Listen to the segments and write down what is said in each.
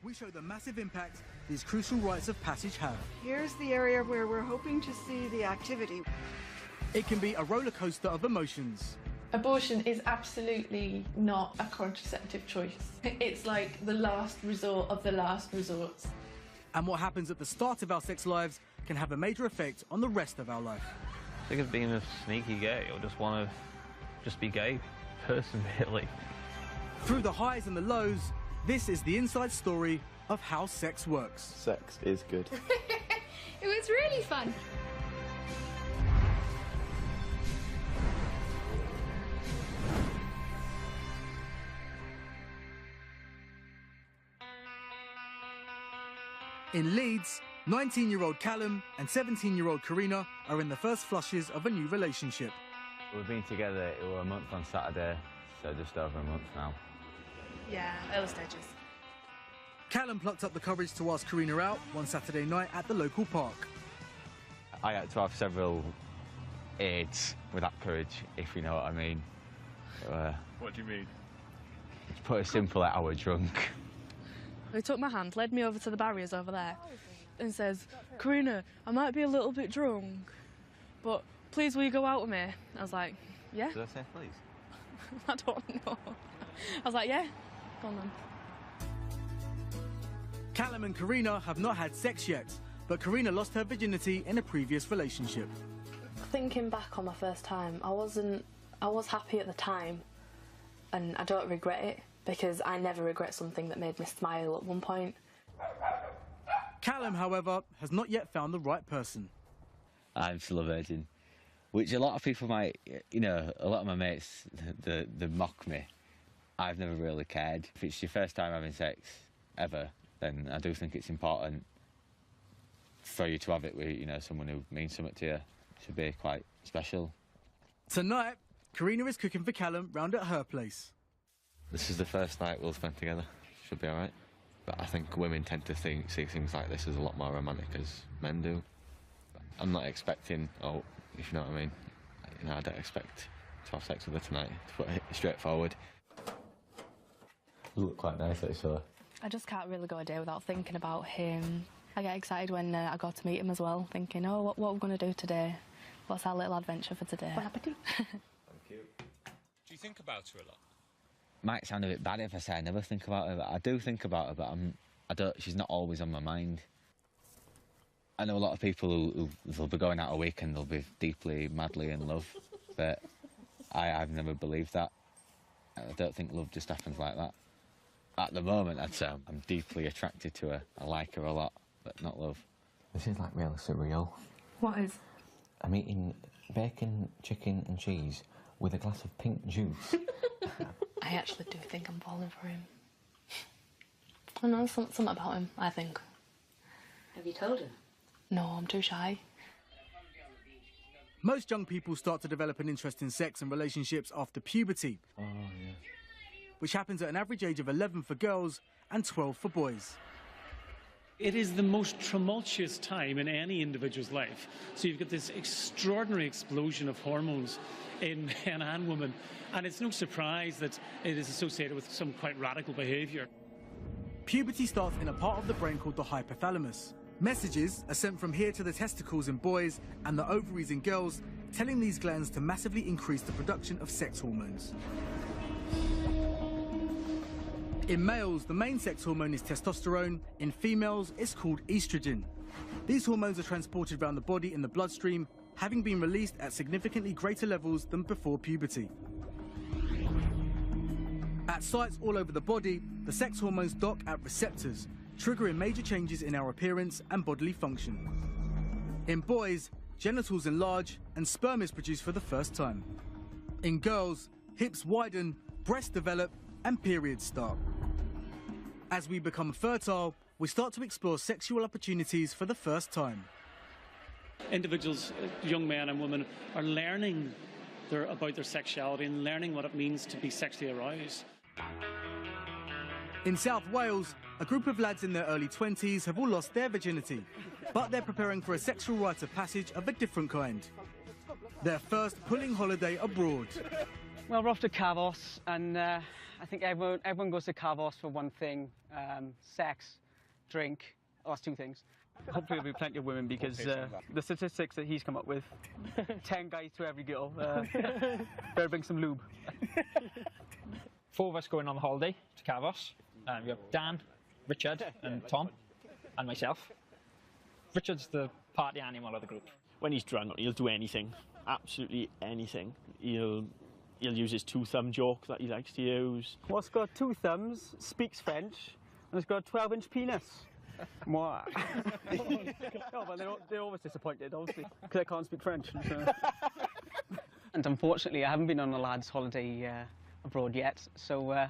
we show the massive impact these crucial rites of passage have. Here's the area where we're hoping to see the activity. It can be a roller coaster of emotions. Abortion is absolutely not a contraceptive choice. It's like the last resort of the last resorts. And what happens at the start of our sex lives can have a major effect on the rest of our life. Sick of being a sneaky gay, or just want to just be gay person, really. Through the highs and the lows, this is the inside story of how sex works. Sex is good. It was really fun. In Leeds, 19-year-old Callum and 17-year-old Karina are in the first flushes of a new relationship. We've been together, it was a month on Saturday, so just over a month now. Yeah, early stages. Callum plucked up the courage to ask Karina out one Saturday night at the local park. I had to have several aids with that courage, if you know what I mean. What do you mean? To put it simply, I was drunk. He took my hand, led me over to the barriers over there, and says, "Karina, I might be a little bit drunk, but please will you go out with me?" I was like, "Yeah." Did I say please? I don't know. I was like, "Yeah, go on then." Callum and Karina have not had sex yet, but Karina lost her virginity in a previous relationship. Thinking back on my first time, I was happy at the time, and I don't regret it, because I never regret something that made me smile at one point. Callum, however, has not yet found the right person. I'm still a virgin, which a lot of people might, you know, a lot of my mates, they mock me. I've never really cared. If it's your first time having sex, ever, then I do think it's important for you to have it with, you know, someone who means something to you. It should be quite special. Tonight, Karina is cooking for Callum round at her place. This is the first night we'll spend together. Should be all right. But I think women tend to see things like this as a lot more romantic as men do. I'm not expecting, if you know what I mean. You know, I don't expect to have sex with her tonight, to put it straightforward. You look quite nice, actually. I just can't really go a day without thinking about him. I get excited when I go to meet him as well, thinking, oh, what are we going to do today? What's our little adventure for today? Thank you. Do you think about her a lot? Might sound a bit bad if I say I never think about her, but I do think about her, but she's not always on my mind. I know a lot of people who they'll be going out a week and they'll be deeply, madly in love, but I've never believed that. I don't think love just happens like that. At the moment, I'd say I'm deeply attracted to her. I like her a lot, but not love. This is like really surreal. What is? I'm eating bacon, chicken and cheese with a glass of pink juice. I actually do think I'm falling for him. I know something about him, I think. Have you told her? No, I'm too shy. Most young people start to develop an interest in sex and relationships after puberty, which happens at an average age of 11 for girls and 12 for boys. It is the most tumultuous time in any individual's life. So you've got this extraordinary explosion of hormones in men and women, and it's no surprise that it is associated with some quite radical behaviour. Puberty starts in a part of the brain called the hypothalamus. Messages are sent from here to the testicles in boys and the ovaries in girls, telling these glands to massively increase the production of sex hormones. In males, the main sex hormone is testosterone. In females, it's called estrogen. These hormones are transported around the body in the bloodstream, having been released at significantly greater levels than before puberty. At sites all over the body, the sex hormones dock at receptors, triggering major changes in our appearance and bodily function. In boys, genitals enlarge and sperm is produced for the first time. In girls, hips widen, breasts develop, and periods start. As we become fertile, we start to explore sexual opportunities for the first time. Individuals, young men and women, are learning about their sexuality and learning what it means to be sexually aroused. In South Wales, a group of lads in their early 20s have all lost their virginity, but they're preparing for a sexual rite of passage of a different kind. Their first pulling holiday abroad. Well, we're off to Kavos, and I think everyone goes to Kavos for one thing, sex, drink. Oh, that's two things. Hopefully there'll be plenty of women, because the statistics that he's come up with, 10 guys to every girl, better bring some lube. 4 of us going on the holiday to Kavos. We have Dan, Richard and Tom, and myself. Richard's the party animal of the group. When he's drunk, he'll do anything, absolutely anything. He'll use his 2-thumb joke that he likes to use. What's got 2 thumbs, speaks French, and has got a 12-inch penis? What? No, but they're always disappointed, obviously, because I can't speak French. So. And unfortunately, I haven't been on a lad's holiday abroad yet, so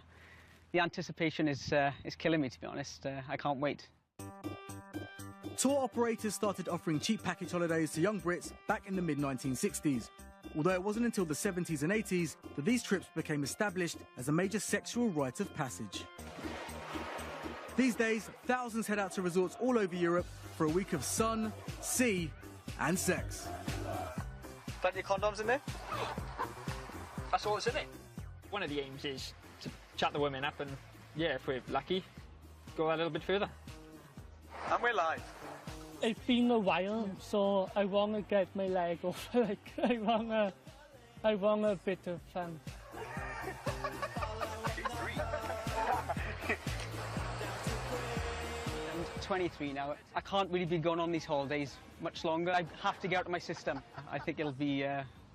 the anticipation is killing me, to be honest. I can't wait. Tour operators started offering cheap package holidays to young Brits back in the mid-1960s, although it wasn't until the 70s and 80s that these trips became established as a major sexual rite of passage. These days, thousands head out to resorts all over Europe for a week of sun, sea and sex. Plenty of condoms in there? That's all that's in it. One of the aims is to chat the women up and, yeah, if we're lucky, go a little bit further. And we're live. It's been a while, so I want to get my leg off. Like, I want a bit of fun. I'm 23 now. I can't really be going on these holidays much longer. I have to get out of my system. I think it'll be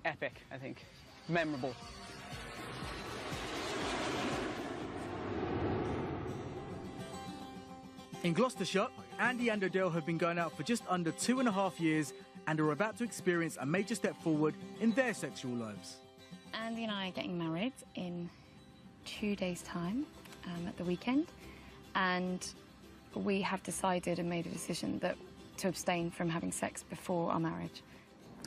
epic, I think. Memorable. In Gloucestershire, Andy and Adele have been going out for just under 2.5 years and are about to experience a major step forward in their sexual lives. Andy and I are getting married in 2 days' time at the weekend, and we have decided and made a decision to abstain from having sex before our marriage.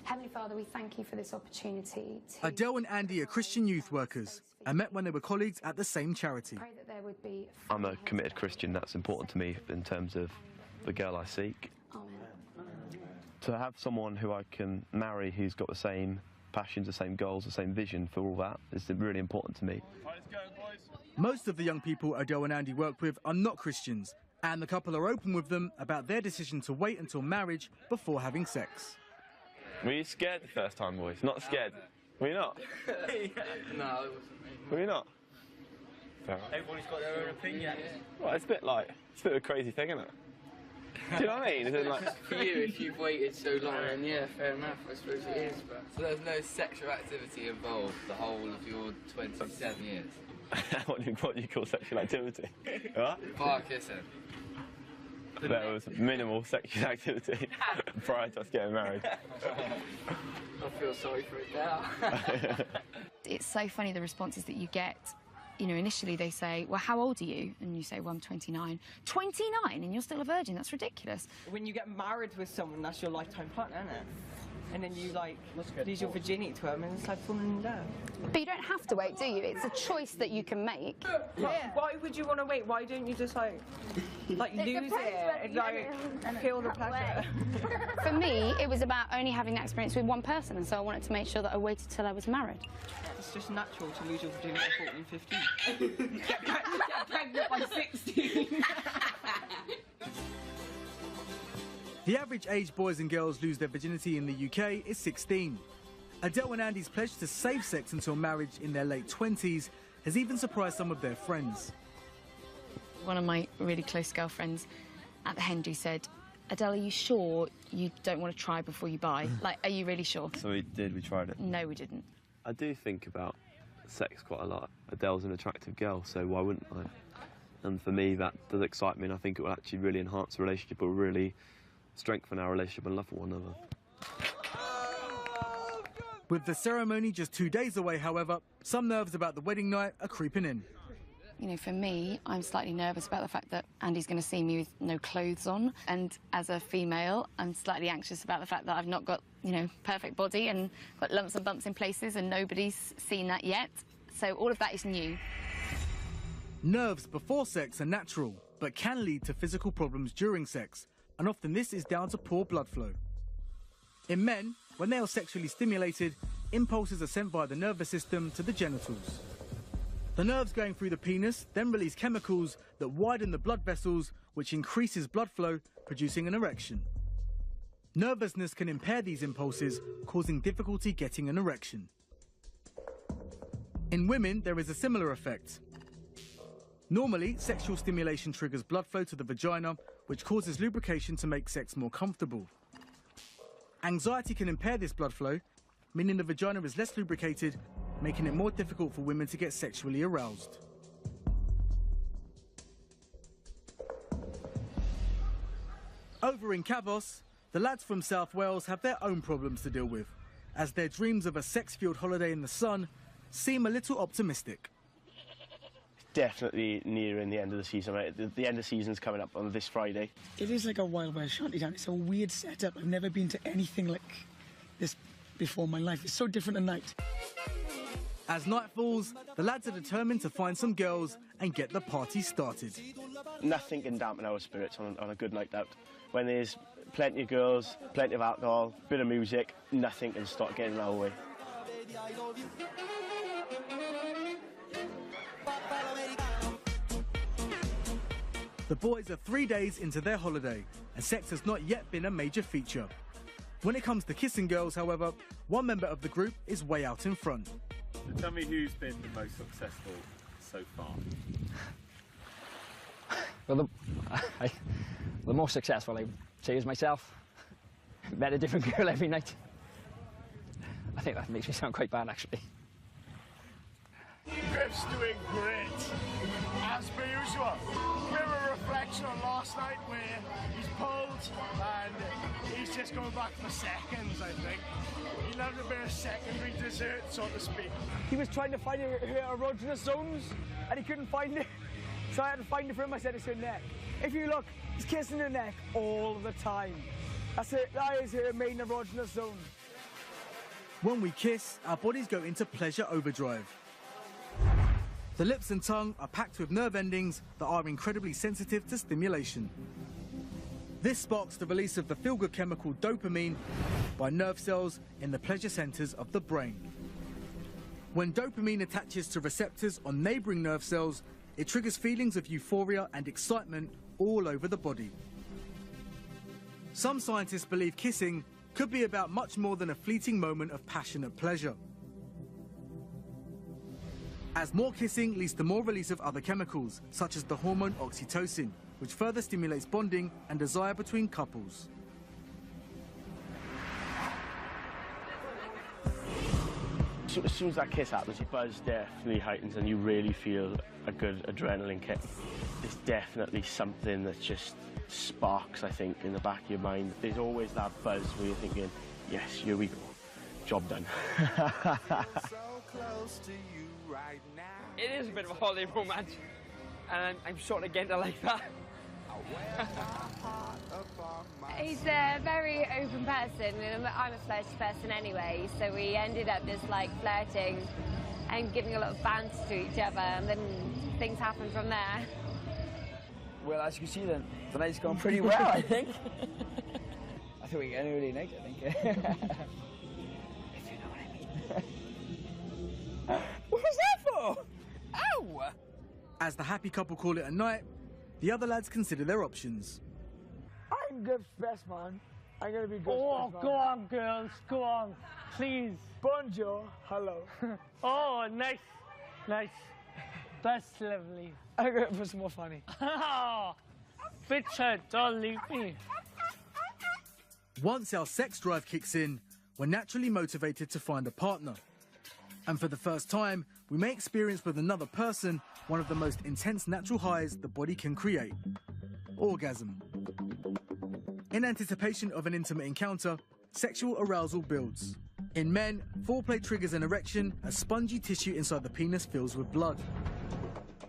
Heavenly Father, we thank you for this opportunity to Adele and Andy are Christian youth workers and met when they were colleagues at the same charity. pray that there would be. I'm a committed Christian. That's important to me in terms of the girl I seek. Amen. To have someone who I can marry who's got the same passions, the same goals, the same vision for all that is really important to me. Most of the young people Adele and Andy work with are not Christians, and the couple are open with them about their decision to wait until marriage before having sex. Were you scared the first time, boys? Not scared? Were you not? No, it wasn't me. Were you not? Everybody's got their own opinion. Well, it's a bit of a crazy thing, isn't it? Do you know what I mean? Is it like... For you, if you've waited so long, then yeah, fair enough, I suppose it is. But so there's no sexual activity involved the whole of your 27 years? what do you call sexual activity? What? Bar kissing. There was minimal sexual activity prior to us getting married. I feel sorry for it now. It's so funny, the responses that you get. You know, initially they say, well, how old are you? And you say, well, I'm 29. 29 and you're still a virgin? That's ridiculous. When you get married with someone, that's your lifetime partner, isn't it? And then you, like, lose your virginity to them, and it's like falling in love. But you don't have to wait, do you? It's a choice that you can make. Why would you want to wait? Why don't you just, like lose it and, like, feel the pleasure? For me, it was about only having that experience with one person, and so I wanted to make sure that I waited till I was married. It's just natural to lose your virginity at 14, 15. Get pregnant by 16. The average age boys and girls lose their virginity in the UK is 16. Adele and Andy's pledge to save sex until marriage in their late 20s has even surprised some of their friends. One of my really close girlfriends at the Hendu said, Adele, are you sure you don't want to try before you buy? Like, are you really sure? So we tried it. No, we didn't. I do think about sex quite a lot. Adele's an attractive girl, so why wouldn't I? And for me, that does excite me, and I think it will actually really enhance the relationship, or really strengthen our relationship and love for one another. With the ceremony just 2 days away, however, some nerves about the wedding night are creeping in. You know, for me, I'm slightly nervous about the fact that Andy's going to see me with no clothes on. And as a female, I'm slightly anxious about the fact that I've not got, you know, perfect body and got lumps and bumps in places, and nobody's seen that yet. So all of that is new. Nerves before sex are natural, but can lead to physical problems during sex. And often this is down to poor blood flow. In men, when they are sexually stimulated, impulses are sent via the nervous system to the genitals. The nerves going through the penis then release chemicals that widen the blood vessels, which increases blood flow, producing an erection. Nervousness can impair these impulses, causing difficulty getting an erection. In women, there is a similar effect. Normally, sexual stimulation triggers blood flow to the vagina, which causes lubrication to make sex more comfortable. Anxiety can impair this blood flow, meaning the vagina is less lubricated, making it more difficult for women to get sexually aroused. Over in Kavos, the lads from South Wales have their own problems to deal with, as their dreams of a sex-fueled holiday in the sun seem a little optimistic. Definitely nearing the end of the season, right? The end of the season's coming up on this Friday. It is like a Wild West shantytown. It's a weird setup. I've never been to anything like this before in my life. It's so different at night. As night falls, the lads are determined to find some girls and get the party started. Nothing can dampen our spirits on a good night out. When there's plenty of girls, plenty of alcohol, bit of music, nothing can stop getting in our way. The boys are 3 days into their holiday, and sex has not yet been a major feature. When it comes to kissing girls, however, one member of the group is way out in front. So tell me who's been the most successful so far? Well, the most successful, I would say, is myself. Met a different girl every night. I think that makes me sound quite bad, actually. Griff's doing great, as per usual. Bit of a reflection on last night where he's pulled and he's just going back for seconds, I think. He loved a bit of secondary dessert, so to speak. He was trying to find her erogenous zones and he couldn't find it. So I had to find it for him. I said it's her neck. If you look, he's kissing her neck all the time. That's it. That is her main erogenous zone. When we kiss, our bodies go into pleasure overdrive. The lips and tongue are packed with nerve endings that are incredibly sensitive to stimulation. This sparks the release of the feel-good chemical dopamine by nerve cells in the pleasure centers of the brain. When dopamine attaches to receptors on neighboring nerve cells, it triggers feelings of euphoria and excitement all over the body. Some scientists believe kissing could be about much more than a fleeting moment of passionate pleasure, as more kissing leads to more release of other chemicals, such as the hormone oxytocin, which further stimulates bonding and desire between couples. So as soon as that kiss happens, the buzz definitely heightens and you really feel a good adrenaline kick. It's definitely something that just sparks, I think, in the back of your mind. There's always that buzz where you're thinking, yes, here we go, job done. It is a bit of a holiday romance, and I'm sort of getting to like that. He's a very open person, and I'm a flirty person anyway, so we ended up just like flirting and giving a lot of banter to each other, and then things happened from there. Well, as you can see, then the night's gone pretty well, I think. I think we're getting a really night, I think. If you know what I mean. What was that for? Ow! As the happy couple call it a night, the other lads consider their options. I'm Griff's best man. I'm going to be Griff's Oh, best man. go on, girls, go on, please. Bonjour, hello. Oh, nice, nice. That's lovely. I'm going to put some more funny. Richard, don't leave me. Once our sex drive kicks in, we're naturally motivated to find a partner. And for the first time, we may experience with another person one of the most intense natural highs the body can create: orgasm. In anticipation of an intimate encounter, sexual arousal builds. In men, foreplay triggers an erection as spongy tissue inside the penis fills with blood.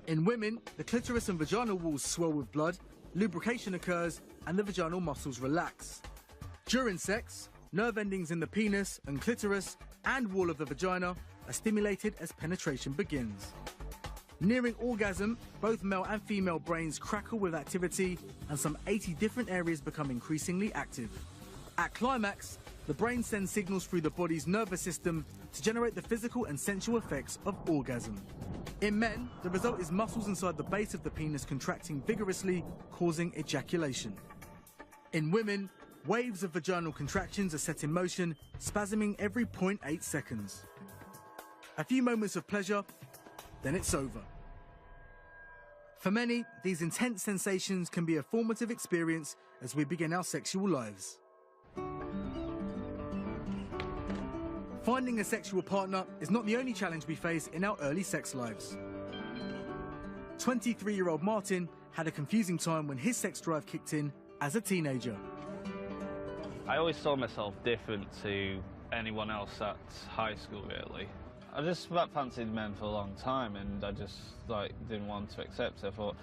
In women, the clitoris and vaginal walls swell with blood, lubrication occurs, and the vaginal muscles relax. During sex, nerve endings in the penis and clitoris and wall of the vagina are stimulated as penetration begins. Nearing orgasm, both male and female brains crackle with activity, and some 80 different areas become increasingly active. At climax, the brain sends signals through the body's nervous system to generate the physical and sensual effects of orgasm. In men, the result is muscles inside the base of the penis contracting vigorously, causing ejaculation. In women, waves of vaginal contractions are set in motion, spasming every 0.8 seconds. A few moments of pleasure, then it's over. For many, these intense sensations can be a formative experience as we begin our sexual lives. Finding a sexual partner is not the only challenge we face in our early sex lives. 23-year-old Martin had a confusing time when his sex drive kicked in as a teenager. I always saw myself different to anyone else at high school, really. I just fancied men for a long time, and I just didn't want to accept it. I thought,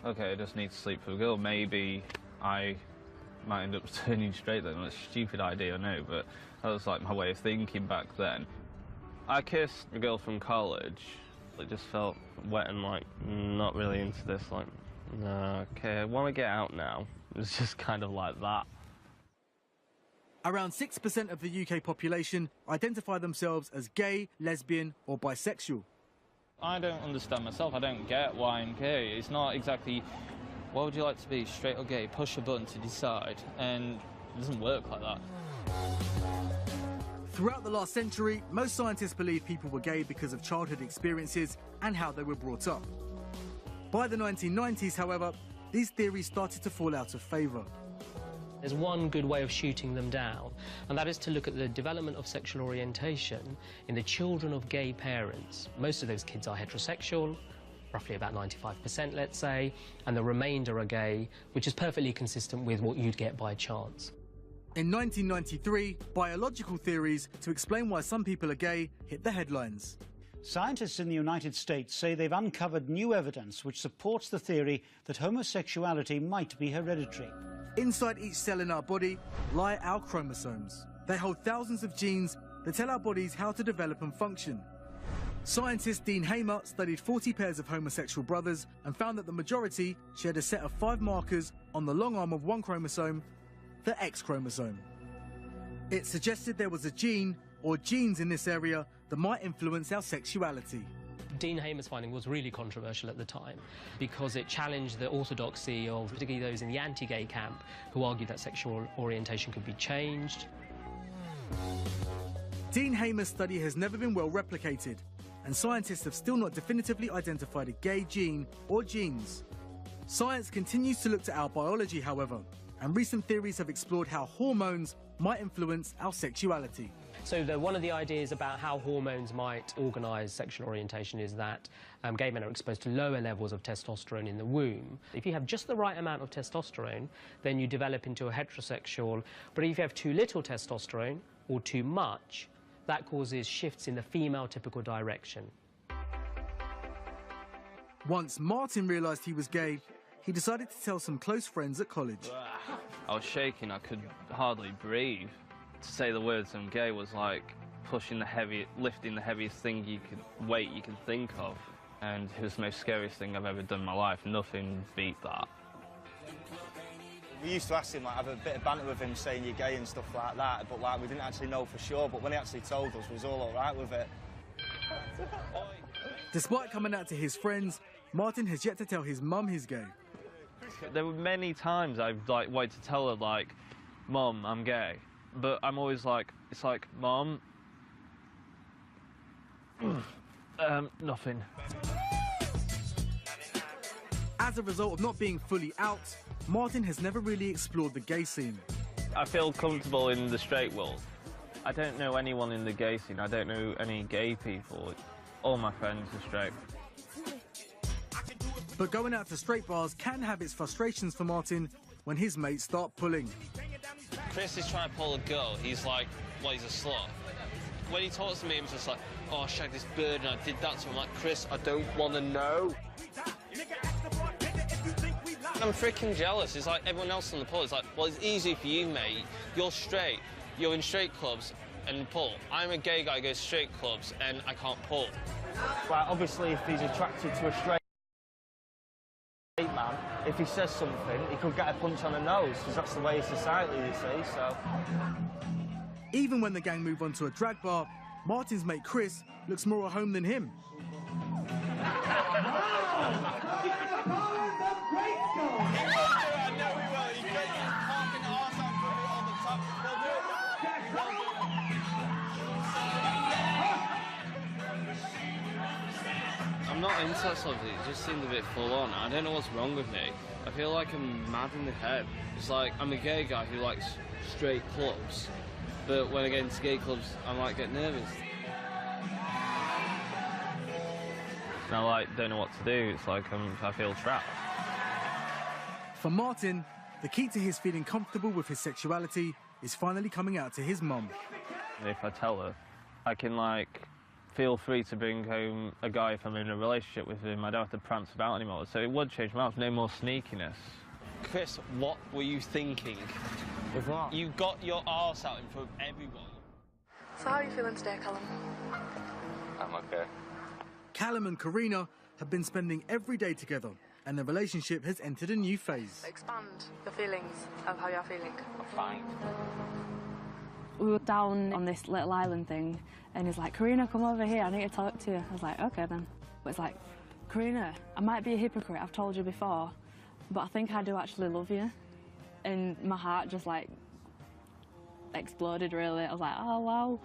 okay, I just need to sleep with a girl. Maybe I might end up turning straight then. That's a stupid idea, I know, but that was my way of thinking back then. I kissed a girl from college. It just felt wet and not really into this. Okay, I want to get out now. It was just kind of like that. Around 6% of the UK population identify themselves as gay, lesbian or bisexual. I don't understand myself. I don't get why I'm gay. It's not exactly, what would you like to be, straight or gay? Push a button to decide, and it doesn't work like that. Throughout the last century, most scientists believe people were gay because of childhood experiences and how they were brought up. By the 1990s, however, these theories started to fall out of favour. There's one good way of shooting them down, and that is to look at the development of sexual orientation in the children of gay parents. Most of those kids are heterosexual, roughly about 95%, let's say, and the remainder are gay, which is perfectly consistent with what you'd get by chance. In 1993, biological theories to explain why some people are gay hit the headlines. Scientists in the United States say they've uncovered new evidence which supports the theory that homosexuality might be hereditary. Inside each cell in our body lie our chromosomes. They hold thousands of genes that tell our bodies how to develop and function. Scientist Dean Hamer studied 40 pairs of homosexual brothers and found that the majority shared a set of 5 markers on the long arm of one chromosome, the X chromosome. It suggested there was a gene or genes in this area that might influence our sexuality. Dean Hamer's finding was really controversial at the time because it challenged the orthodoxy of particularly those in the anti-gay camp who argued that sexual orientation could be changed. Dean Hamer's study has never been well replicated, and scientists have still not definitively identified a gay gene or genes. Science continues to look to our biology, however, and recent theories have explored how hormones might influence our sexuality. So one of the ideas about how hormones might organise sexual orientation is that gay men are exposed to lower levels of testosterone in the womb. If you have just the right amount of testosterone, then you develop into a heterosexual. But if you have too little testosterone or too much, that causes shifts in the female typical direction. Once Martin realised he was gay, he decided to tell some close friends at college. I was shaking, I could hardly breathe. To say the words I'm gay was like lifting the heaviest weight you could think of. And it was the most scariest thing I've ever done in my life. Nothing beat that. We used to ask him, have a bit of banter with him saying you're gay and stuff like that, but we didn't actually know for sure. But when he actually told us, we was all right with it. Despite coming out to his friends, Martin has yet to tell his mum he's gay. There were many times I've wanted to tell her, Mum, I'm gay. But I'm always it's Mom, nothing. As a result of not being fully out, Martin has never really explored the gay scene. I feel comfortable in the straight world. I don't know anyone in the gay scene. I don't know any gay people. All my friends are straight. But going out to straight bars can have its frustrations for Martin when his mates start pulling. Chris is trying to pull a girl. He's like, well, he's a slut. When he talks to me, I'm just like, oh, I shagged this bird and I did that to him. I'm like, Chris, I don't want to know. I'm freaking jealous. It's like everyone else on the pool. It's like, well, it's easy for you, mate. You're straight. You're in straight clubs and pull. I'm a gay guy, goes straight clubs and I can't pull. Well, obviously, if he's attracted to a straight man, if he says something, he could get a punch on the nose, because that's the way of society, you see, so... Even when the gang move on to a drag bar, Martin's mate Chris looks more at home than him. I'm not into that sort of thing. It just seemed a bit full on. I don't know what's wrong with me. I feel like I'm mad in the head. It's like I'm a gay guy who likes straight clubs, but when I get into gay clubs, I might get nervous. And I don't know what to do. It's like I feel trapped. For Martin, the key to his feeling comfortable with his sexuality is finally coming out to his mum. If I tell her, I can feel free to bring home a guy if I'm in a relationship with him. I don't have to prance about anymore. So it would change my life. No more sneakiness. Chris, what were you thinking? With what? You got your arse out in front of everyone. So how are you feeling today, Callum? I'm okay. Callum and Karina have been spending every day together, and the relationship has entered a new phase. Expand the feelings of how you're feeling. I'm fine. We were down on this little island thing, and he's like, Karina, come over here, I need to talk to you. I was like, okay then. But it's like, Karina, I might be a hypocrite, I've told you before, but I think I do actually love you. And my heart just exploded really. I was like, oh wow.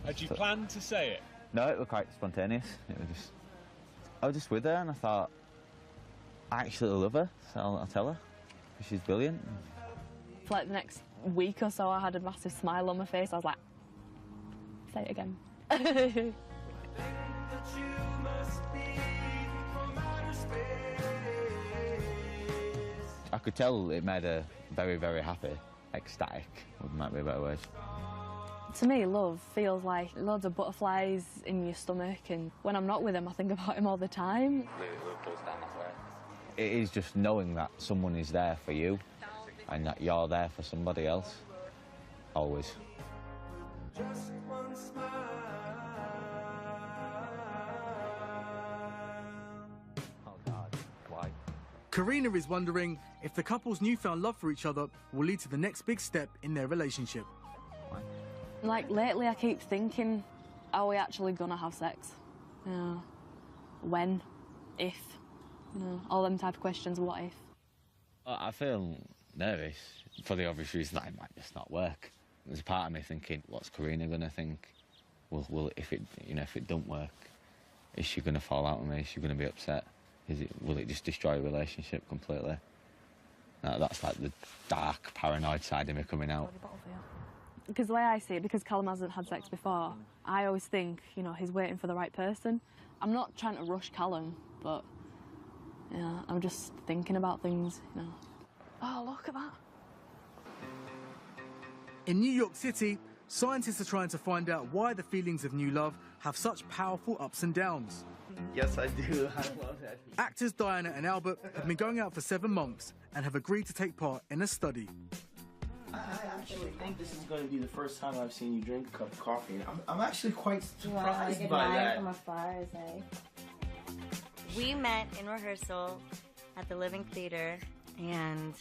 Had you planned to say it? No, it was quite spontaneous. I was just with her and I thought, I actually love her, so I'll tell her. She's brilliant. For the next week or so, I had a massive smile on my face. I was like, say it again. I could tell it made her very, very happy. Ecstatic, might be a better word. To me, love feels like loads of butterflies in your stomach, and when I'm not with him, I think about him all the time. It is just knowing that someone is there for you and that you're there for somebody else, always. Oh God, why? Karina is wondering if the couple's newfound love for each other will lead to the next big step in their relationship. Lately I keep thinking, are we actually gonna have sex? When? If? All them type of questions, what if? I feel nervous for the obvious reason that it might just not work. There's a part of me thinking, what's Karina gonna think? Will if it don't work, is she gonna fall out with me? Is she gonna be upset? Will it just destroy a relationship completely? That's the dark, paranoid side of me coming out. Because the way I see it, because Callum hasn't had sex before, I always think, he's waiting for the right person. I'm not trying to rush Callum, but I'm just thinking about things, Oh, look at that. In New York City, scientists are trying to find out why the feelings of new love have such powerful ups and downs. Yes, I do. I love that. Actors Diana and Albert have been going out for 7 months and have agreed to take part in a study. I actually think this is going to be the first time I've seen you drink a cup of coffee. I'm actually quite surprised by that. From afar, we met in rehearsal at the Living Theater, and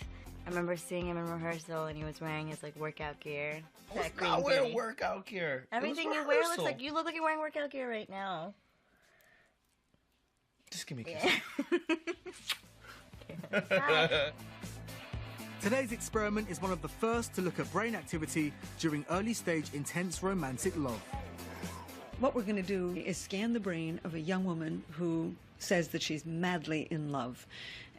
I remember seeing him in rehearsal, and he was wearing his workout gear. I wear workout gear. Everything you wear looks like you look like you're wearing workout gear right now. Just give me a kiss. Today's experiment is one of the first to look at brain activity during early-stage intense romantic love. What we're going to do is scan the brain of a young woman who says that she's madly in love.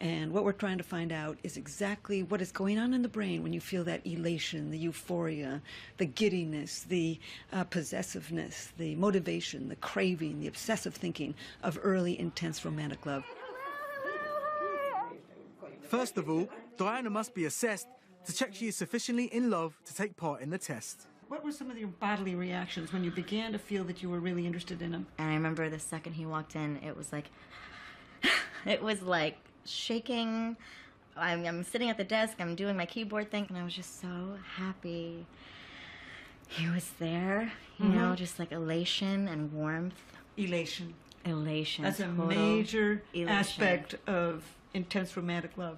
And what we're trying to find out is exactly what is going on in the brain when you feel that elation, the euphoria, the giddiness, the possessiveness, the motivation, the craving, the obsessive thinking of early, intense romantic love. First of all, Diana must be assessed to check she is sufficiently in love to take part in the test. What were some of your bodily reactions when you began to feel that you were really interested in him? And I remember the second he walked in, it was like shaking. I'm sitting at the desk, I'm doing my keyboard thing, and I was just so happy he was there, you know, just elation and warmth. Elation. Elation. That's a total major elation. aspect of intense romantic love.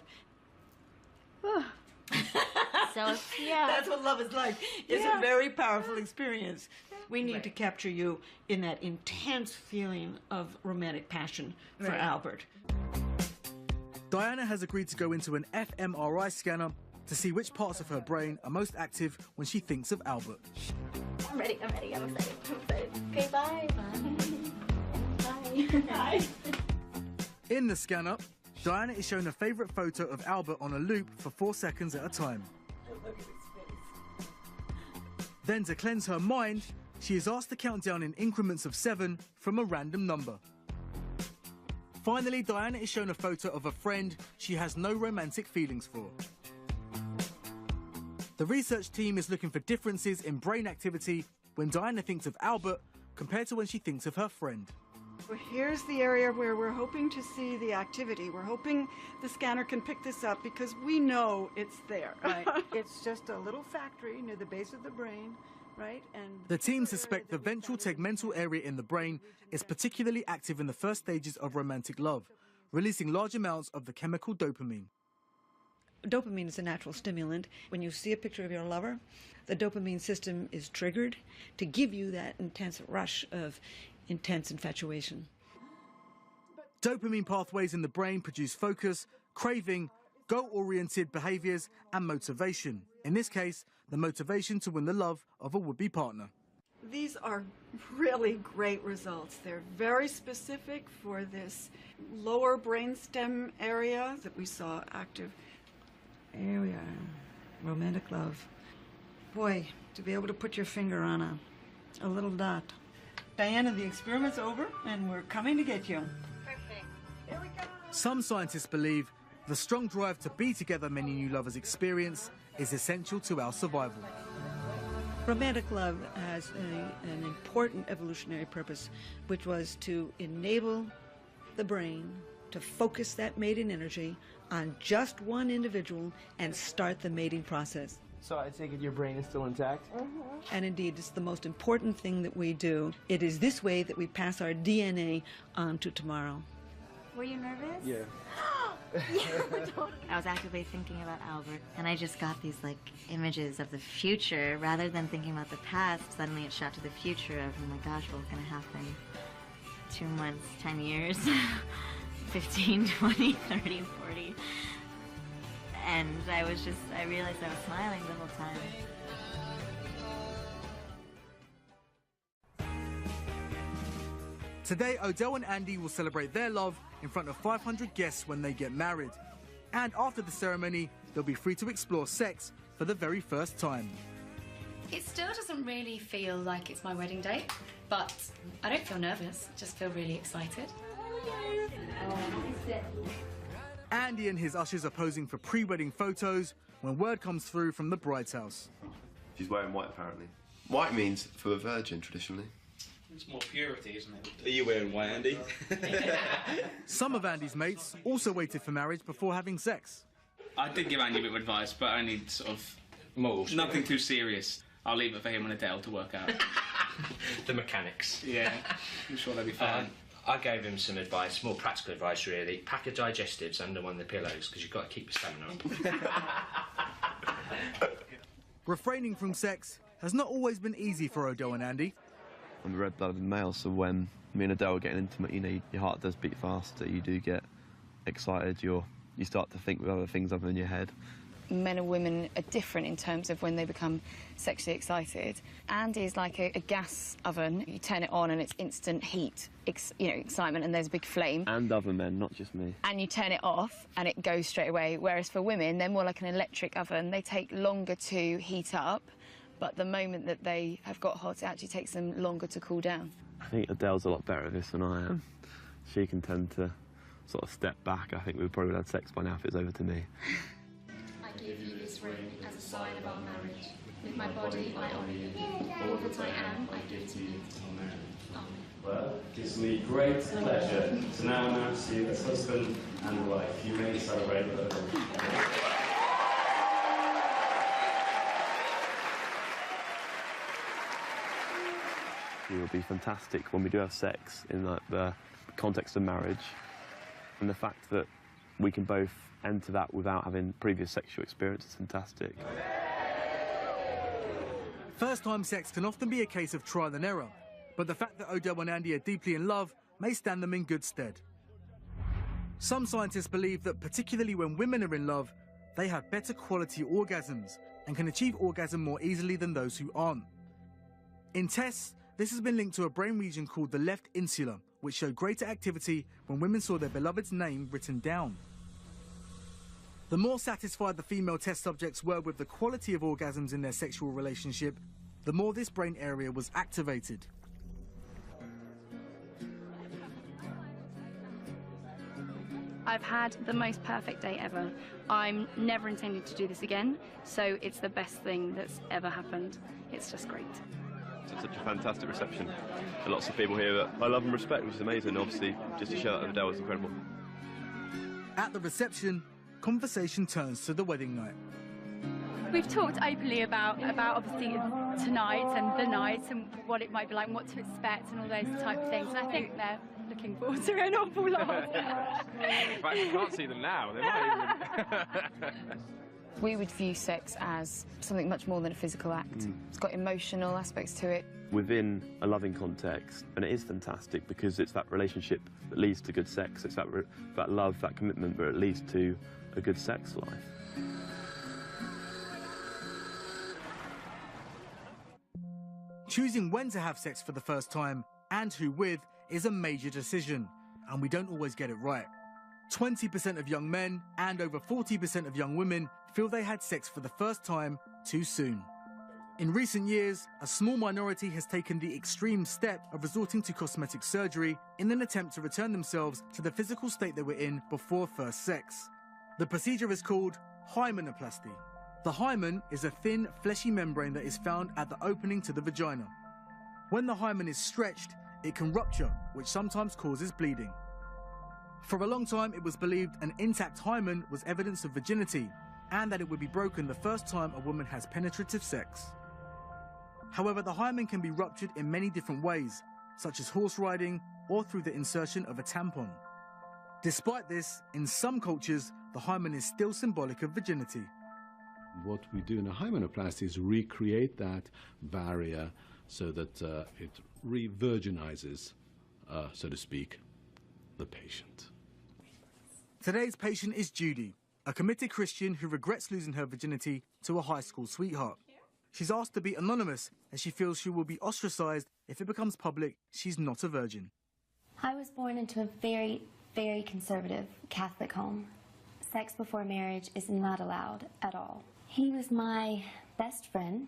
So, yeah. That's what love is like. It's a very powerful experience. We need to capture you in that intense feeling of romantic passion for Albert. Diana has agreed to go into an fMRI scanner to see which parts of her brain are most active when she thinks of Albert. I'm ready, I'm excited, Okay, bye. Bye. Bye. In the scanner, Diana is shown a favourite photo of Albert on a loop for 4 seconds at a time. Look at his face. Then, to cleanse her mind, she is asked to count down in increments of 7 from a random number. Finally, Diana is shown a photo of a friend she has no romantic feelings for. The research team is looking for differences in brain activity when Diana thinks of Albert compared to when she thinks of her friend. Well, here's the area where we're hoping to see the activity. We're hoping the scanner can pick this up because we know it's there. Right. It's just a little factory near the base of the brain, right? And the team suspect the ventral tegmental area in the brain is particularly active in the first stages of romantic love, releasing large amounts of the chemical dopamine. Dopamine is a natural stimulant. When you see a picture of your lover, the dopamine system is triggered to give you that intense rush of intense infatuation. Dopamine pathways in the brain produce focus, craving, goal-oriented behaviours and motivation. In this case, the motivation to win the love of a would-be partner. These are really great results. They're very specific for this lower brainstem area that we saw active. Here we are, romantic love. Boy, to be able to put your finger on a little dot. Diana, the experiment's over, and we're coming to get you. Perfect. Here we go. Some scientists believe the strong drive to be together many new lovers experience is essential to our survival. Romantic love has an important evolutionary purpose, which was to enable the brain to focus that mating energy on just one individual and start the mating process. So I take it your brain is still intact? And indeed, it's the most important thing that we do. It is this way that we pass our DNA on to tomorrow. Were you nervous? Yeah. I was actively thinking about Albert, and I just got these like images of the future rather than thinking about the past. Suddenly it shot to the future of, oh my gosh, what's going to happen? 2 months, 10 years, 15, 20, 30, 40. And I realized I was smiling the whole time. Today, Odell and Andy will celebrate their love in front of 500 guests when they get married. And after the ceremony, they'll be free to explore sex for the very first time. It still doesn't really feel like it's my wedding day, but I don't feel nervous, I just feel really excited. Andy and his ushers are posing for pre-wedding photos when word comes through from the bride's house. She's wearing white, apparently. White means for a virgin, traditionally. It's more purity, isn't it? Are you wearing white, Andy? Some of Andy's mates also waited for marriage before having sex. I did give Andy a bit of advice, but only sort of nothing too serious. I'll leave it for him and Adele to work out. The mechanics. Yeah, I'm sure they'll be fine. I gave him some advice, more practical advice really. Pack of digestives under one of the pillows because you've got to keep your stamina up. Refraining from sex has not always been easy for Odell and Andy. I'm a red-blooded male, so when me and Adele are getting intimate, you know, your heart does beat faster, you do get excited, you start to think with other things other than your head. Men and women are different in terms of when they become sexually excited. Andy is like a gas oven. You turn it on and it's instant heat, excitement, and there's a big flame. And other men, not just me. And you turn it off and it goes straight away. Whereas for women, they're more like an electric oven. They take longer to heat up, but the moment that they have got hot, it actually takes them longer to cool down. I think Adele's a lot better at this than I am. She can tend to sort of step back. I think we probably would have had sex by now if it was over to me. I give you this ring as a sign of our marriage. With my body, I honour you. All that I am, I give to you. Amen. Well, it gives me great pleasure to now announce you as husband and wife. You may celebrate with us. It would be fantastic when we do have sex in like the context of marriage, and the fact that we can both enter that without having previous sexual experience. It's fantastic. First-time sex can often be a case of trial and error, but the fact that Odell and Andy are deeply in love may stand them in good stead. Some scientists believe that particularly when women are in love, they have better quality orgasms and can achieve orgasm more easily than those who aren't. In tests, this has been linked to a brain region called the left insula, which showed greater activity when women saw their beloved's name written down. The more satisfied the female test subjects were with the quality of orgasms in their sexual relationship, the more this brain area was activated. I've had the most perfect day ever. I'm never intending to do this again, so it's the best thing that's ever happened. It's just great. It's such a fantastic reception. And lots of people here that I love and respect, which is amazing. Obviously, just to show that Odell was incredible. At the reception, conversation turns to the wedding night. We've talked openly about obviously tonight and the night and what it might be like and what to expect and all those type of things. And I think they're looking forward to an awful lot. In fact, you can't see them now. They might even... We would view sex as something much more than a physical act. It's got emotional aspects to it. Within a loving context, and it is fantastic because it's that relationship that leads to good sex. It's that love, that commitment, but it leads to a good sex life. Choosing when to have sex for the first time and who with is a major decision, and we don't always get it right. 20% of young men and over 40% of young women feel they had sex for the first time too soon. In recent years, a small minority has taken the extreme step of resorting to cosmetic surgery in an attempt to return themselves to the physical state they were in before first sex. The procedure is called hymenoplasty. The hymen is a thin, fleshy membrane that is found at the opening to the vagina. When the hymen is stretched, it can rupture, which sometimes causes bleeding. For a long time, it was believed an intact hymen was evidence of virginity and that it would be broken the first time a woman has penetrative sex. However, the hymen can be ruptured in many different ways, such as horse riding or through the insertion of a tampon. Despite this, in some cultures, the hymen is still symbolic of virginity. What we do in a hymenoplasty is recreate that barrier so that it re-virginizes, so to speak, the patient. Today's patient is Judy, a committed Christian who regrets losing her virginity to a high school sweetheart. She's asked to be anonymous as she feels she will be ostracized if it becomes public she's not a virgin. I was born into a very, very conservative Catholic home. Sex before marriage is not allowed at all. He was my best friend.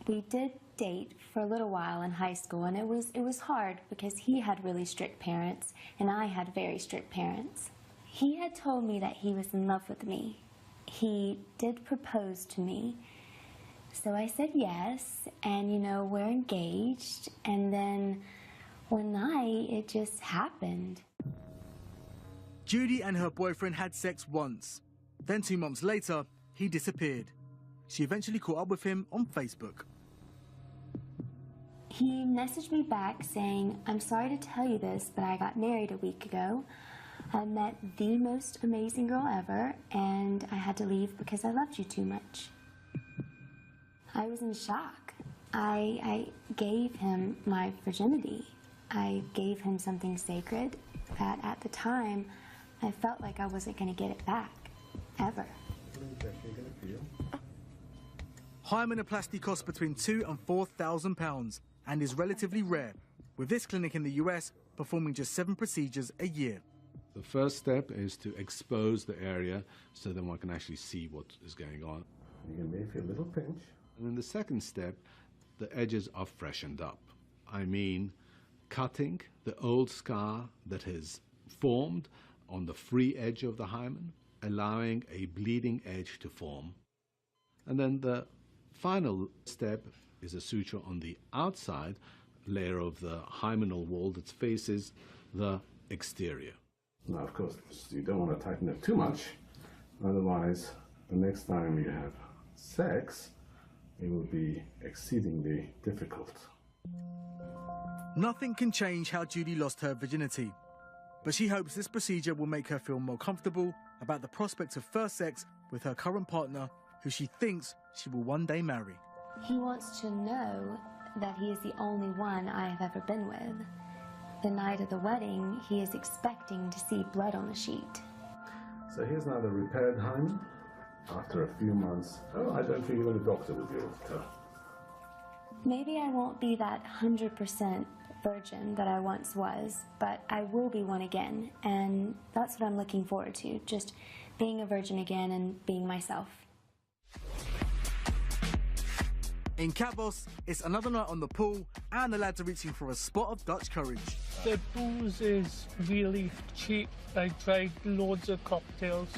We did date for a little while in high school, and it was hard because he had really strict parents and I had very strict parents. He had told me that he was in love with me. He did propose to me. So I said yes, and you know, we're engaged, and then one night it just happened. Judy and her boyfriend had sex once. Then 2 months later, he disappeared. She eventually caught up with him on Facebook. He messaged me back saying, "I'm sorry to tell you this, but I got married a week ago. I met the most amazing girl ever, and I had to leave because I loved you too much." I was in shock. I gave him my virginity. I gave him something sacred that at the time I felt like I wasn't going to get it back, ever. Hymenoplasty costs between £2,000 and £4,000 and is relatively rare, with this clinic in the US performing just 7 procedures a year. The first step is to expose the area so that one can actually see what is going on. You can maybe feel a little pinch. And in the second step, the edges are freshened up. I mean, cutting the old scar that has formed on the free edge of the hymen, allowing a bleeding edge to form. And then the final step is a suture on the outside layer of the hymenal wall that faces the exterior. Now, of course, you don't want to tighten it too much, otherwise, the next time you have sex, it will be exceedingly difficult. Nothing can change how Judy lost her virginity, but she hopes this procedure will make her feel more comfortable about the prospect of first sex with her current partner, who she thinks she will one day marry. He wants to know that he is the only one I have ever been with. The night of the wedding, he is expecting to see blood on the sheet. So here's now the repaired hymen. After a few months, I don't think even the doctor would be able to tell. Maybe I won't be that 100% virgin that I once was, but I will be one again, and that's what I'm looking forward to, just being a virgin again and being myself. In Cabos, it's another night on the pool, and the lads are reaching for a spot of Dutch courage. The booze is really cheap. I tried loads of cocktails,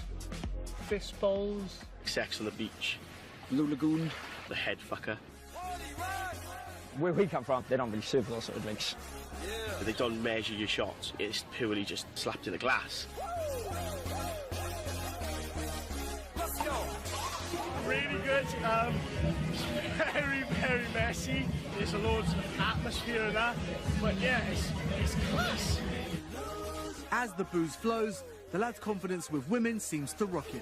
fist bowls. Sex on the beach. Blue Lagoon. The head fucker. Where we come from, they don't really serve those sort of drinks. They don't measure your shots. It's purely just slapped in a glass. Really good. Very, very messy. There's a loads of atmosphere in that. But yeah, it's class. As the booze flows, the lad's confidence with women seems to rocket.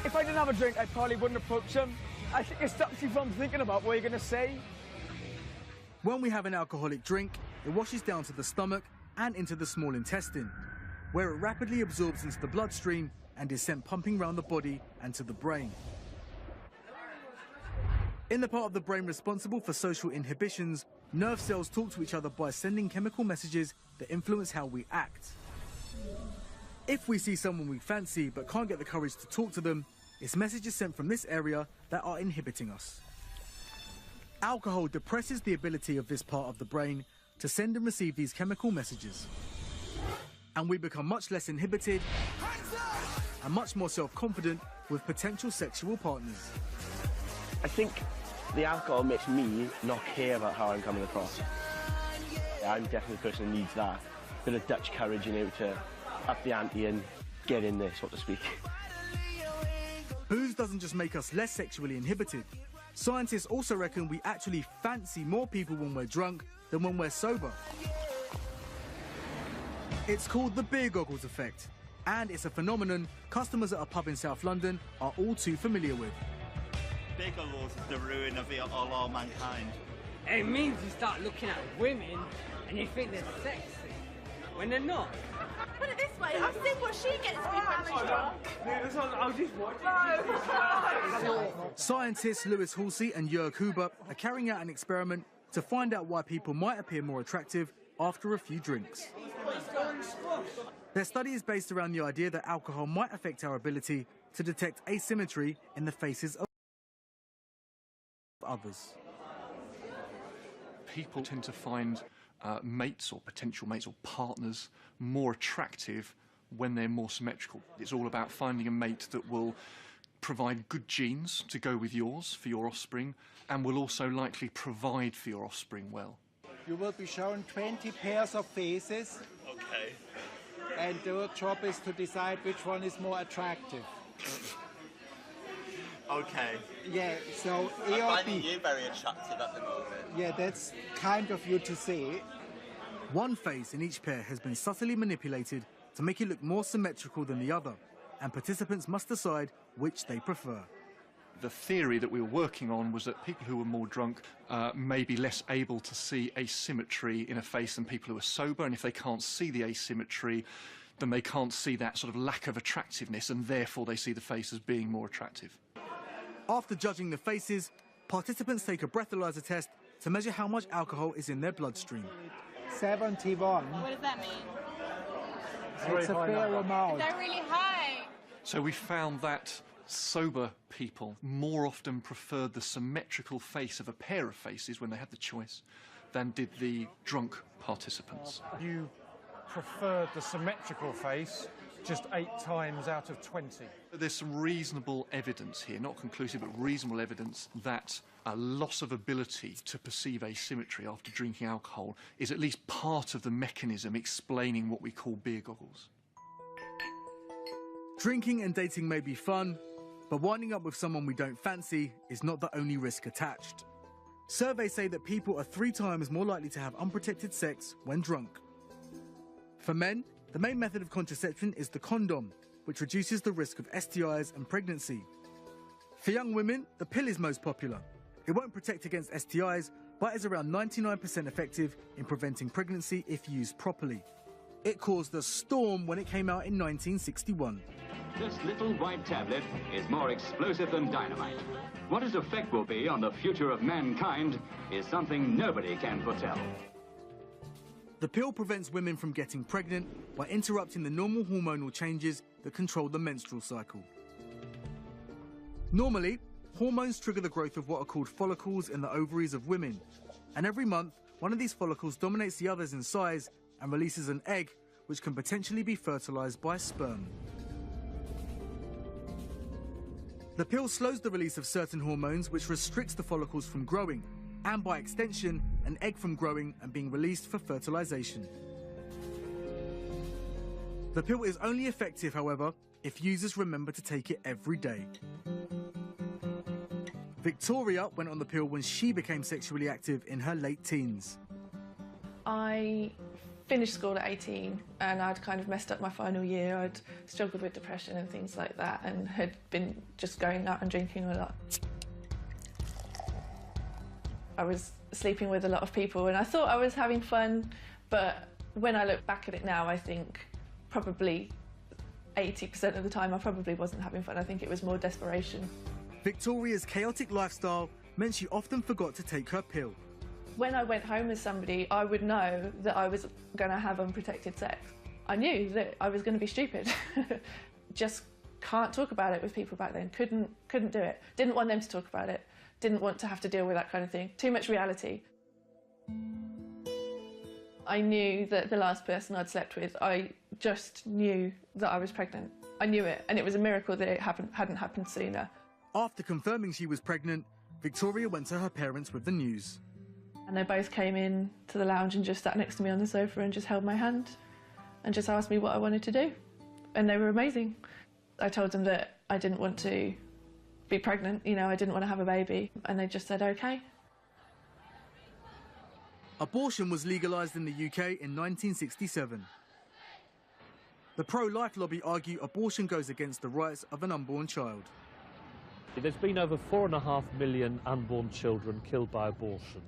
If I didn't have a drink, I probably wouldn't approach them. I think it stops you from thinking about what you're going to say. When we have an alcoholic drink, it washes down to the stomach and into the small intestine, where it rapidly absorbs into the bloodstream and is sent pumping around the body and to the brain. In the part of the brain responsible for social inhibitions, nerve cells talk to each other by sending chemical messages that influence how we act. If we see someone we fancy but can't get the courage to talk to them, it's messages sent from this area that are inhibiting us. Alcohol depresses the ability of this part of the brain to send and receive these chemical messages. And we become much less inhibited and much more self-confident with potential sexual partners. I think the alcohol makes me not care about how I'm coming across. I'm definitely the person who needs that. Bit of Dutch courage, you know, to up the ante and get in there, so to speak. Booze doesn't just make us less sexually inhibited. Scientists also reckon we actually fancy more people when we're drunk than when we're sober. It's called the beer goggles effect, and it's a phenomenon customers at a pub in South London are all too familiar with. Beer goggles is the ruin of all mankind. It means you start looking at women and you think they're sexy when they're not. Put it this way, I've seen what she gets with I'll just watch. Scientists Lewis Halsey and Jörg Huber are carrying out an experiment to find out why people might appear more attractive after a few drinks. Their study is based around the idea that alcohol might affect our ability to detect asymmetry in the faces of others. People tend to find mates or potential mates or partners more attractive when they're more symmetrical. It's all about finding a mate that will provide good genes to go with yours for your offspring and will also likely provide for your offspring well. You will be shown 20 pairs of faces. Okay. And your job is to decide which one is more attractive. Okay. Yeah, so A I'm or finding B. you very attractive at the moment. Yeah, that's kind of you to say. One face in each pair has been subtly manipulated to make it look more symmetrical than the other, and participants must decide which they prefer. The theory that we were working on was that people who were more drunk may be less able to see asymmetry in a face than people who are sober, and if they can't see the asymmetry, then they can't see that sort of lack of attractiveness, and therefore they see the face as being more attractive. After judging the faces, participants take a breathalyzer test to measure how much alcohol is in their bloodstream. 71. What does that mean? It's a fair amount. They're really high. So we found that sober people more often preferred the symmetrical face of a pair of faces when they had the choice than did the drunk participants. You preferred the symmetrical face just 8 times out of 20. There's some reasonable evidence here, not conclusive, but reasonable evidence that a loss of ability to perceive asymmetry after drinking alcohol is at least part of the mechanism explaining what we call beer goggles. Drinking and dating may be fun, but winding up with someone we don't fancy is not the only risk attached. Surveys say that people are 3 times more likely to have unprotected sex when drunk. For men, the main method of contraception is the condom, which reduces the risk of STIs and pregnancy. For young women, the pill is most popular. It won't protect against STIs, but is around 99% effective in preventing pregnancy if used properly. It caused a storm when it came out in 1961. This little white tablet is more explosive than dynamite. What its effect will be on the future of mankind is something nobody can foretell. The pill prevents women from getting pregnant by interrupting the normal hormonal changes that control the menstrual cycle. Normally, hormones trigger the growth of what are called follicles in the ovaries of women, and every month, one of these follicles dominates the others in size and releases an egg which can potentially be fertilized by sperm. The pill slows the release of certain hormones which restricts the follicles from growing, and by extension, an egg from growing and being released for fertilization. The pill is only effective, however, if users remember to take it every day. Victoria went on the pill when she became sexually active in her late teens. I finished school at 18 and I'd kind of messed up my final year. I'd struggled with depression and things like that and had been just going out and drinking a lot. I was sleeping with a lot of people and I thought I was having fun, but when I look back at it now, I think probably 80% of the time I probably wasn't having fun. I think it was more desperation. Victoria's chaotic lifestyle meant she often forgot to take her pill. When I went home with somebody, I would know that I was going to have unprotected sex. I knew that I was going to be stupid. Just can't talk about it with people back then. Couldn't do it. Didn't want them to talk about it. Didn't want to have to deal with that kind of thing. Too much reality. I knew that the last person I'd slept with, I just knew that I was pregnant. I knew it, and it was a miracle that it hadn't happened sooner. After confirming she was pregnant, Victoria went to her parents with the news. And they both came in to the lounge and just sat next to me on the sofa and just held my hand and just asked me what I wanted to do. And they were amazing. I told them that I didn't want to be pregnant, you know, I didn't want to have a baby. And they just said, okay. Abortion was legalised in the UK in 1967. The pro-life lobby argue abortion goes against the rights of an unborn child. There's been over 4.5 million unborn children killed by abortion.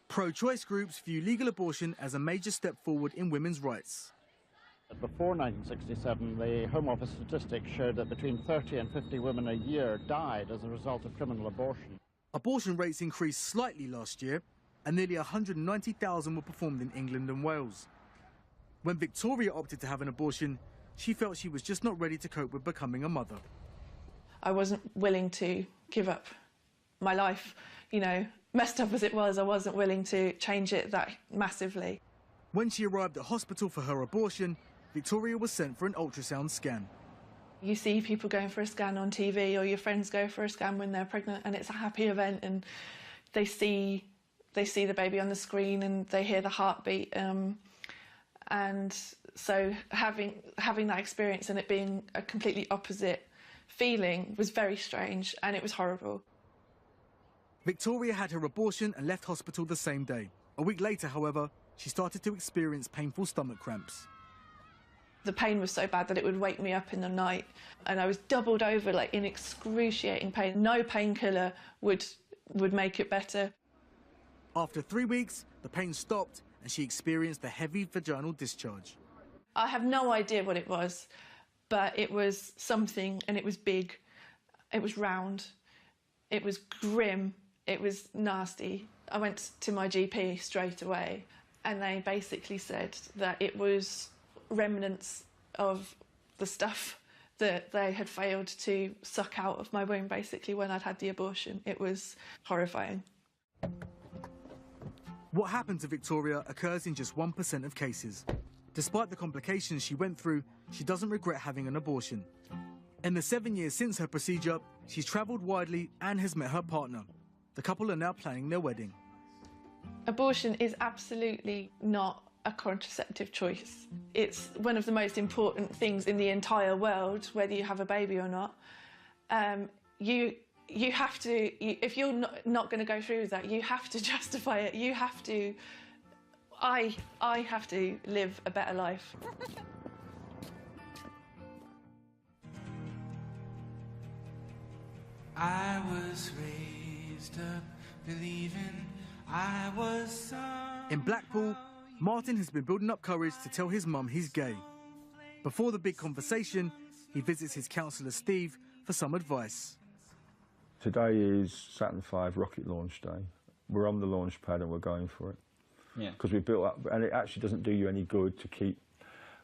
Pro-choice groups view legal abortion as a major step forward in women's rights. Before 1967, the Home Office statistics showed that between 30 and 50 women a year died as a result of criminal abortion. Abortion rates increased slightly last year, and nearly 190,000 were performed in England and Wales. When Victoria opted to have an abortion, she felt she was just not ready to cope with becoming a mother. I wasn't willing to give up my life, you know, messed up as it was, I wasn't willing to change it that massively. When she arrived at hospital for her abortion, Victoria was sent for an ultrasound scan. You see people going for a scan on TV, or your friends go for a scan when they're pregnant, and it's a happy event, and they see the baby on the screen and they hear the heartbeat. And so having that experience and it being a completely opposite feeling was very strange, and it was horrible. Victoria had her abortion and left hospital the same day. A week later, however, she started to experience painful stomach cramps. The pain was so bad that it would wake me up in the night, and I was doubled over, like, in excruciating pain. No painkiller would make it better. After 3 weeks, the pain stopped and she experienced a heavy vaginal discharge. I have no idea what it was, but it was something, and it was big, it was round, it was grim, it was nasty. I went to my GP straight away, and they basically said that it was remnants of the stuff that they had failed to suck out of my womb, basically, when I'd had the abortion. It was horrifying. What happened to Victoria occurs in just 1% of cases. Despite the complications she went through, she doesn't regret having an abortion. In the 7 years since her procedure, she's travelled widely and has met her partner. The couple are now planning their wedding. Abortion is absolutely not a contraceptive choice. It's one of the most important things in the entire world, whether you have a baby or not. You have to, if you're not going to go through with that, you have to justify it. You have to, I have to live a better life. I was raised up believing I was In Blackpool, Martin has been building up courage to tell his mum he's gay. Before the big conversation, he visits his counsellor Steve for some advice. Today is Saturn V rocket launch day. We're on the launch pad and we're going for it. Yeah. Because we built up, and it actually doesn't do you any good to keep,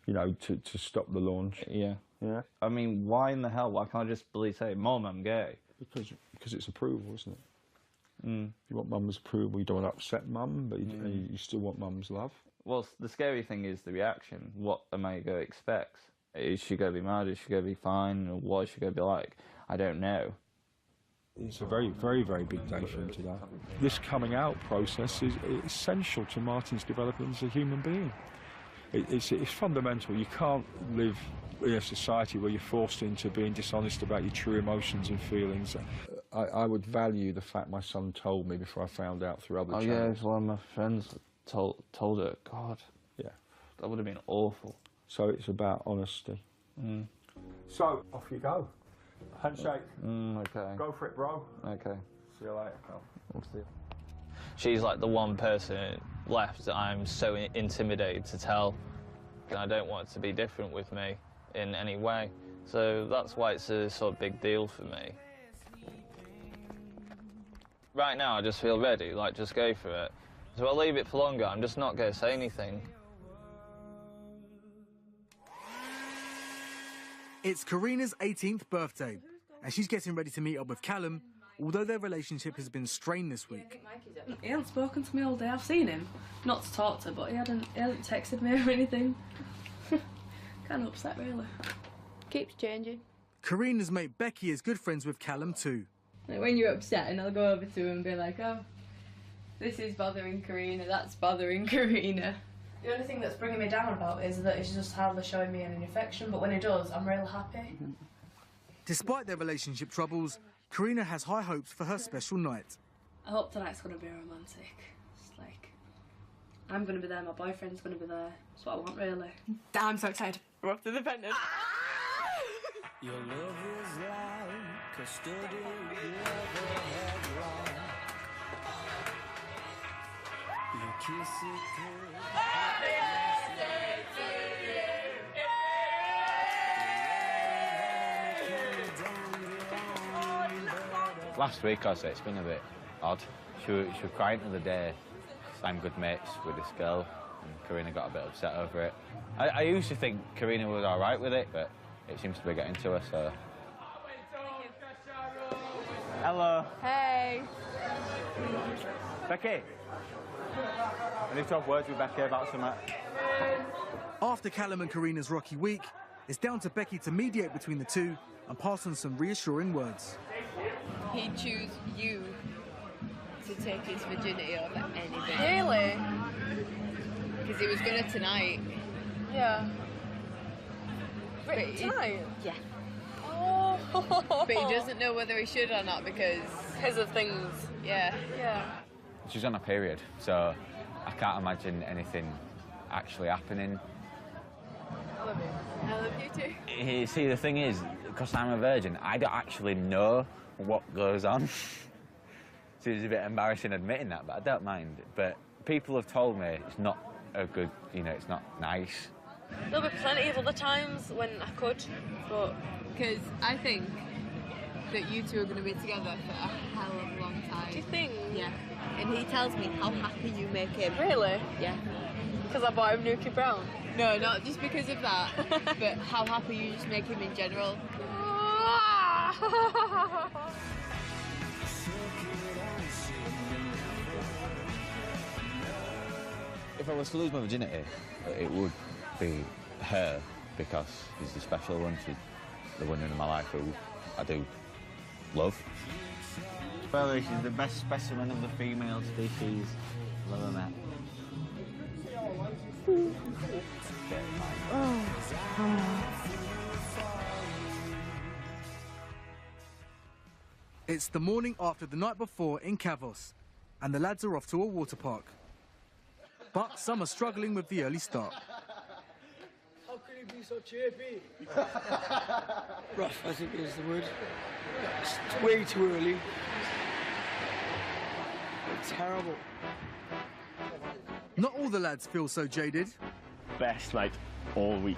you know, to stop the launch. Yeah. Yeah. I mean, why in the hell? Why can't I just say, Mum, I'm gay? Because it's approval, isn't it? Mm. You want mum's approval, you don't want to upset mum, but you still want mum's love. Well, the scary thing is the reaction. What am I going to expect? Is she going to be mad? Is she going to be fine? Or what is she going to be like? I don't know. It's a very, very, very big day for him today. This coming out process is essential to Martin's development as a human being. It's fundamental. You can't live in a society where you're forced into being dishonest about your true emotions and feelings. I would value the fact my son told me before I found out through other channels. Yeah, one of my friends told her. God, yeah, that would have been awful. So it's about honesty. Mm. So off you go. Handshake. Okay. Go for it, bro. Okay. See you later, Carl. We'll see. She's like the one person left that I'm so intimidated to tell, and I don't want it to be different with me in any way. So that's why it's a sort of big deal for me. Right now, I just feel ready, like, just go for it. So I'll leave it for longer, I'm just not going to say anything. It's Karina's 18th birthday, and she's getting ready to meet up with Callum, although their relationship has been strained this week. He hasn't spoken to me all day. I've seen him, not to talk to, but he hasn't texted me or anything. Kind of upset, really. Keeps changing. Karina's mate Becky is good friends with Callum too. Like when you're upset, and I'll go over to him and be like, oh, this is bothering Karina, that's bothering Karina. The only thing that's bringing me down about it is that he's just hardly showing me any affection, but when he does, I'm real happy. Despite their relationship troubles, Karina has high hopes for her special night. I hope tonight's going to be romantic. It's like, I'm going to be there, my boyfriend's going to be there. That's what I want, really. I'm so excited. We're off to the pendant. Your love is like custody, you ever had wrong. Your kiss it could. Last week, I say it's been a bit odd. She was crying the other day. I'm good mates with this girl, and Karina got a bit upset over it. I used to think Karina was all right with it, but it seems to be getting to her, so... Hello. Hey. Becky. I need to have words with Becky about something. After Callum and Karina's rocky week, it's down to Becky to mediate between the two and pass on some reassuring words. He'd choose you to take his virginity over anything. Really? Because he was gonna tonight. Yeah. Wait, tonight? Yeah. Oh. But he doesn't know whether he should or not because of things. Yeah. Yeah. She's on a period, so I can't imagine anything actually happening. I love you. I love you too. You see, the thing is, because I'm a virgin, I don't actually know what goes on. So it's a bit embarrassing admitting that, but I don't mind. But people have told me it's not a good, you know, it's not nice. There'll be plenty of other times when I could, but... Because I think that you two are going to be together for a hell of a long time. Do you think? Yeah. And he tells me how happy you make him. Really? Yeah. Because I bought him Nuki Brown? No, not just because of that, but how happy you just make him in general. If I was to lose my virginity, it would be her, because she's the special one. She's the one in my life who I do love. Well, she's the best specimen of the female species I've ever met. It's the morning after the night before in Kavos, and the lads are off to a water park. But some are struggling with the early start. How can you be so chirpy? Rough, I think is the word. It's way too early. It's terrible. Not all the lads feel so jaded. Best night all week.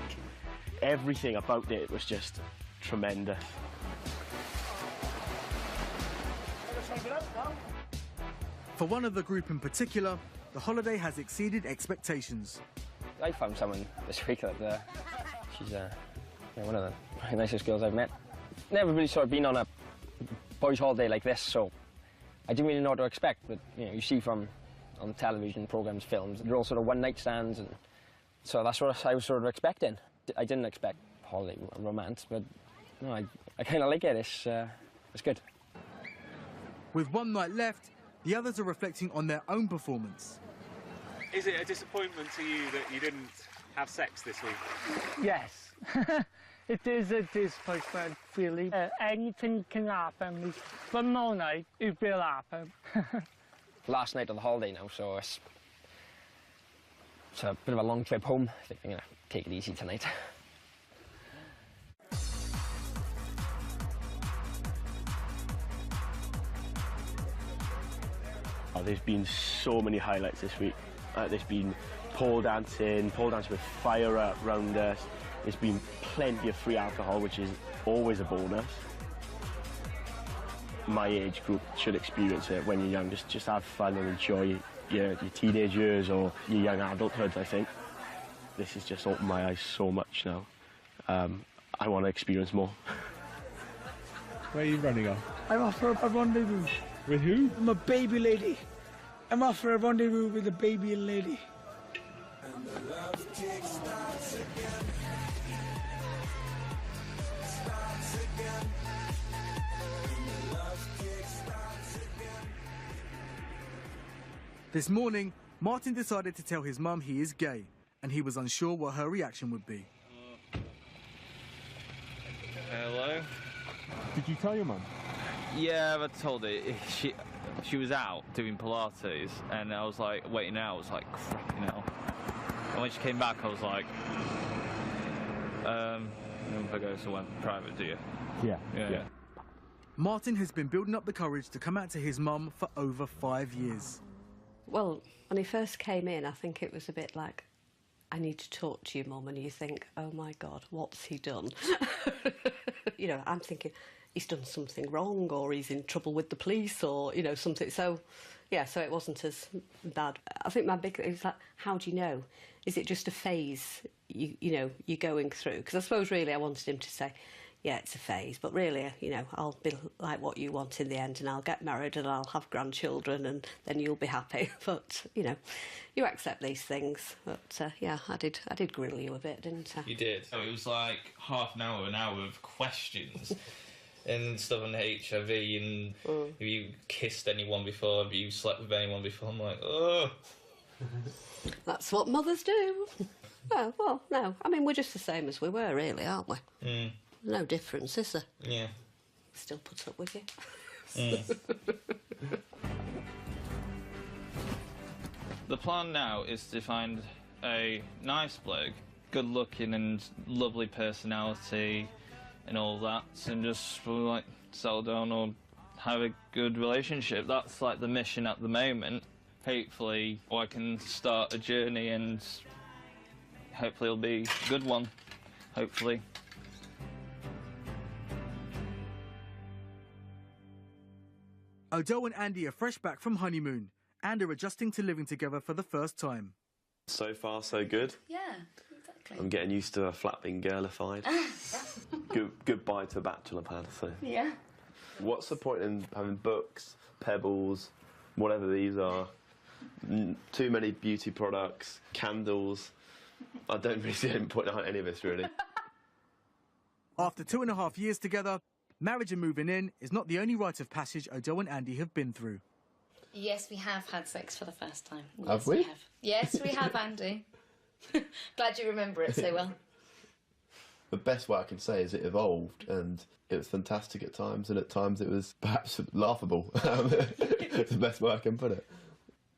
Everything about it was just tremendous. For one of the group in particular, the holiday has exceeded expectations. I found someone this week that she's one of the nicest girls I've met. Never really sort of been on a boys' holiday like this, so I didn't really know what to expect. But you know, you see from on television programs, films, they're all sort of one-night stands, and so that's what I was sort of expecting. I didn't expect holiday romance, but no, I kind of like it. It's good. With one night left, the others are reflecting on their own performance. Is it a disappointment to you that you didn't have sex this week? Yes. It is a disappointment, really. Anything can happen, but no night, it will happen. Last night of the holiday now, so it's a bit of a long trip home. I think I'm going to take it easy tonight. Oh, there's been so many highlights this week. There's been pole dancing with fire around us. There's been plenty of free alcohol, which is always a bonus. My age group should experience it when you're young. Just have fun and enjoy your teenage years or your young adulthood, I think. This has just opened my eyes so much now. I want to experience more. Where are you running off? I'm off for a rendezvous. With who? I'm a baby lady. I'm off for a rendezvous with a baby lady. And the love kick starts again. Starts again. And the love kick starts again. This morning, Martin decided to tell his mum he is gay, and he was unsure what her reaction would be. Hello? Did you tell your mum? Yeah, I told her. She was out doing Pilates, and I was like, waiting out, I was like, crap, you know. And when she came back, I was like, if I go somewhere private, do you? Yeah. Martin has been building up the courage to come out to his mum for over 5 years. Well, when he first came in, I think it was a bit like, I need to talk to you, Mum, and you think, oh my God, what's he done? You know, I'm thinking, he's done something wrong, or he's in trouble with the police, or, you know, something. So, yeah, so it wasn't as bad. I think my big thing is like, how do you know? Is it just a phase, you know, you're going through? Because I suppose really I wanted him to say, yeah, it's a phase, but really, you know, I'll be like what you want in the end, and I'll get married and I'll have grandchildren, and then you'll be happy. But, you know, you accept these things. But, yeah, I did grill you a bit, didn't I? You did. So it was like half an hour of questions. And stuff on HIV, and have you kissed anyone before? Have you slept with anyone before? I'm like, oh. That's what mothers do. Oh, well, no. I mean, we're just the same as we were, really, aren't we? Mm. No difference, is there? Yeah. Still put up with you. The plan now is to find a nice bloke, good looking and lovely personality and all that, and just like settle down or have a good relationship. That's like the mission at the moment. Hopefully I can start a journey, and hopefully it'll be a good one. Hopefully. Odell and Andy are fresh back from honeymoon and are adjusting to living together for the first time. So far, so good. Yeah, exactly. I'm getting used to a flat being girlified. Goodbye to a bachelor pad, so. Yeah. What's the point in having books, pebbles, whatever these are, too many beauty products, candles? I don't really see any point in any of this, really. After 2.5 years together, marriage and moving in is not the only rite of passage Odell and Andy have been through. Yes, we have had sex for the first time. Have we? Yes, we have, Andy. Glad you remember it so well. The best way I can say is it evolved, and it was fantastic at times, and at times it was perhaps laughable. It's the best way I can put it.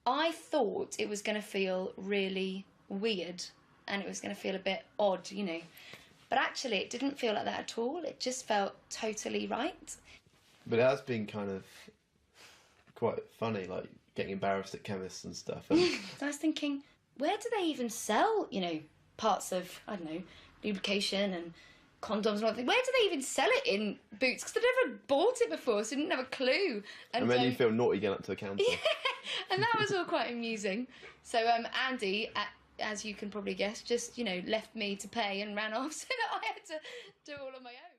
I thought it was going to feel really weird and it was going to feel a bit odd, you know. But actually, it didn't feel like that at all. It just felt totally right. But it has been kind of quite funny, like getting embarrassed at chemists and stuff. And I was thinking, where do they even sell, you know, parts of, I don't know, lubrication and condoms and all that? Where do they even sell it in Boots? Because I'd never bought it before, so I didn't have a clue. And then you feel naughty going up to the counter. Yeah, and that was all quite amusing. So Andy, as you can probably guess, just, you know, left me to pay and ran off so that I had to do all on my own.